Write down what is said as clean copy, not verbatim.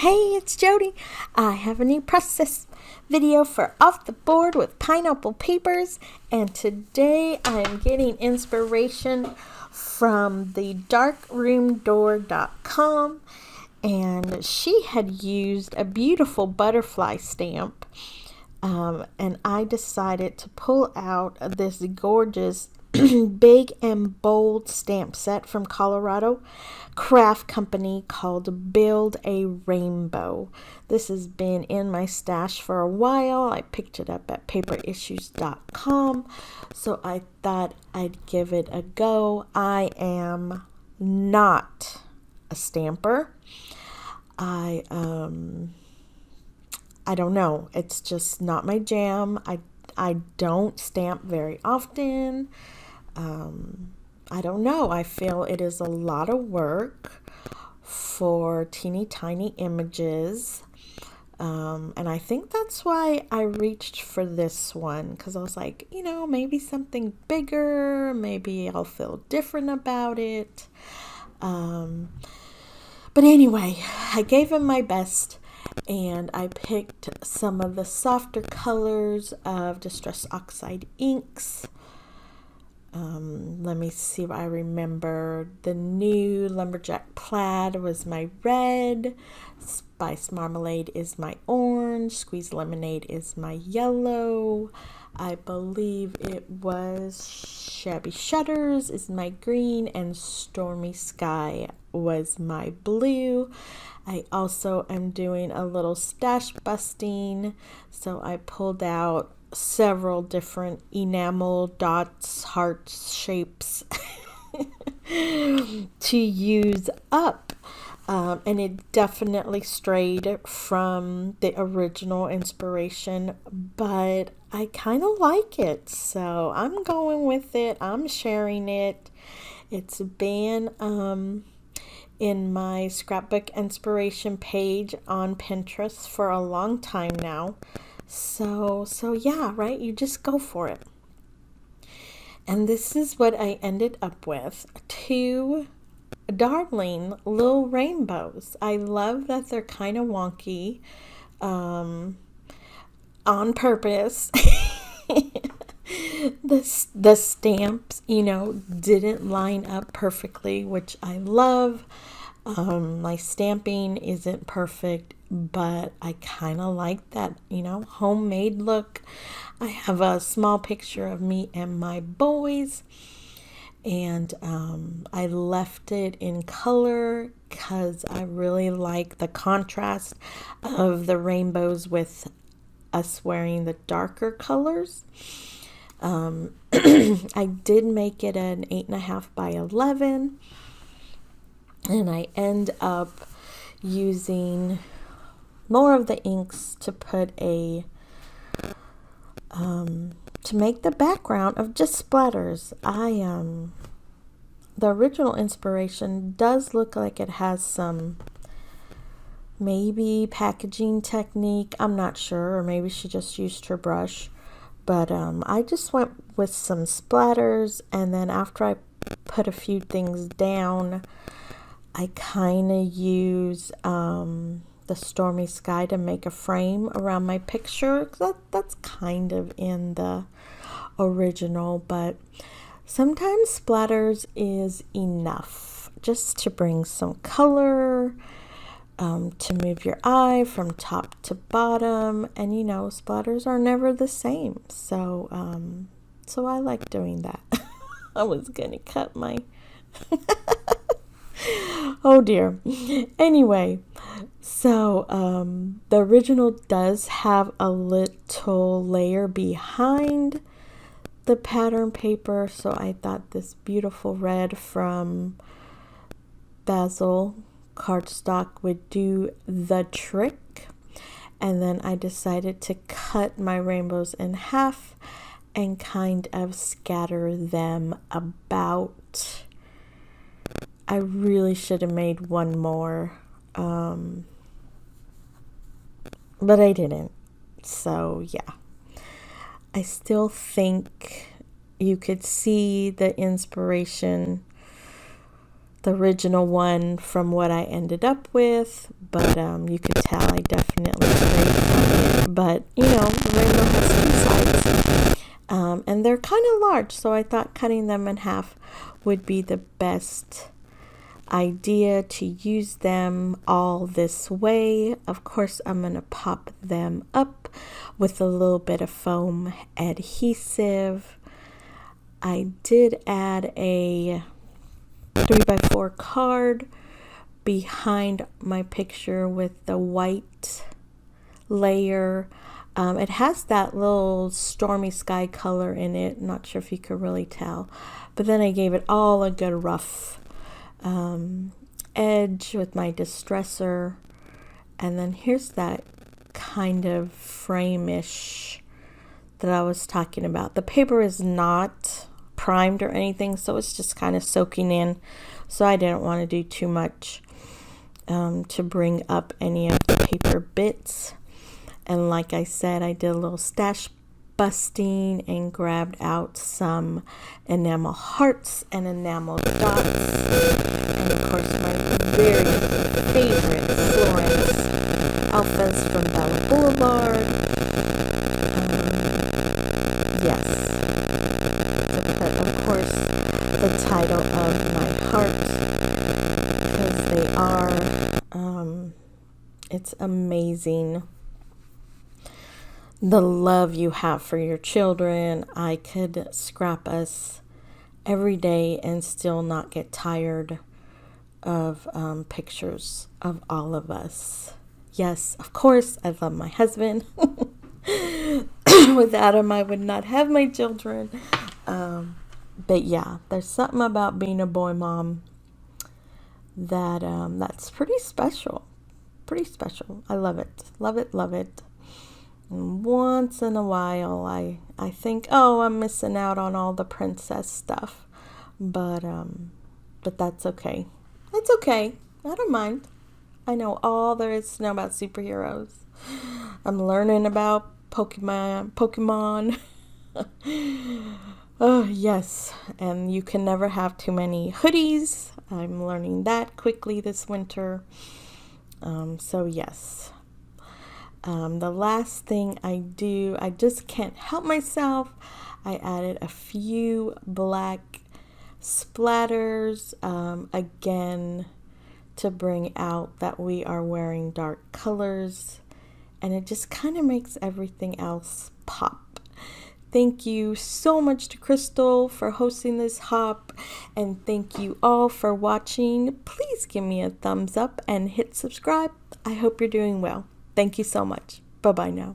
Hey, it's Jody. I have a new process video for Off the Board with pineapple papers, and today I'm getting inspiration from the darkroomdoor.com, and she had used a beautiful butterfly stamp, and I decided to pull out this gorgeous big and bold stamp set from Colorado craft company called Build a Rainbow. This has been in my stash for a while. I picked it up at paperissues.com, so I thought I'd give it a go. I am not a stamper. I don't know. It's just not my jam. I don't stamp very often. I don't know. I feel it is a lot of work for teeny tiny images. And I think that's why I reached for this one, because I was like, maybe something bigger, maybe I'll feel different about it. But anyway, I gave him my best, and I picked some of the softer colors of Distress Oxide inks. Let me see if I remember. The new Lumberjack Plaid was my red. Spice Marmalade is my orange. Squeeze Lemonade is my yellow. I believe it was Shabby Shutters is my green, and Stormy Sky was my blue. I also am doing a little stash busting, so I pulled out several different enamel dots, hearts, shapes to use up. And it definitely strayed from the original inspiration, but I kind of like it, so I'm going with it. I'm sharing it. It's been in my scrapbook inspiration page on Pinterest for a long time now. So yeah, right? You just go for it. And this is what I ended up with. 2 darling little rainbows. I love that they're kind of wonky, on purpose. The stamps, didn't line up perfectly, which I love. My stamping isn't perfect, but I kind of like that, homemade look. I have a small picture of me and my boys, and I left it in color because I really like the contrast of the rainbows with us wearing the darker colors. I did make it an 8.5 by 11, and I end up using more of the inks to put to make the background of just splatters. The original inspiration does look like it has some maybe packaging technique. I'm not sure, or maybe she just used her brush. But I just went with some splatters, and then after I put a few things down, I kind of use the Stormy Sky to make a frame around my picture. That's kind of in the original, but sometimes splatters is enough just to bring some color, to move your eye from top to bottom, and splatters are never the same, so I like doing that. I was gonna cut my oh dear. Anyway, so the original does have a little layer behind the pattern paper, so I thought this beautiful red from Basil cardstock would do the trick. And then I decided to cut my rainbows in half and kind of scatter them about. I really should have made one more, but I didn't. So yeah, I still think you could see the inspiration the original one from what I ended up with, but you could tell I definitely strayed from it. But the rainbow has two sides, and they're kind of large, so I thought cutting them in half would be the best idea to use them all this way. Of course, I'm going to pop them up with a little bit of foam adhesive. I did add a 3x4 card behind my picture with the white layer. It has that little stormy sky color in it. Not sure if you could really tell, but then I gave it all a good rough edge with my distressor, and then here's that kind of frame-ish that I was talking about. The paper is not primed or anything, so it's just kind of soaking in, so I didn't want to do too much to bring up any of the paper bits. And like I said, I did a little stash busting and grabbed out some enamel hearts and enamel dots, and of course my very favorite Florence alphas from Blvd. Yes, to put, of course, the title of my heart, because they are it's amazing the love you have for your children. I could scrap us every day and still not get tired of pictures of all of us. Yes, of course, I love my husband. Without him, I would not have my children. But yeah, there's something about being a boy mom that that's pretty special. Pretty special. I love it. Love it, love it. And once in a while, I think, oh, I'm missing out on all the princess stuff, but that's okay. That's okay. I don't mind. I know all there is to know about superheroes. I'm learning about Pokemon. Oh yes, and you can never have too many hoodies. I'm learning that quickly this winter. So yes. The last thing I do, I just can't help myself. I added a few black splatters, again, to bring out that we are wearing dark colors, and it just kind of makes everything else pop. Thank you so much to Crystal for hosting this hop, and thank you all for watching. Please give me a thumbs up and hit subscribe. I hope you're doing well. Thank you so much. Bye-bye now.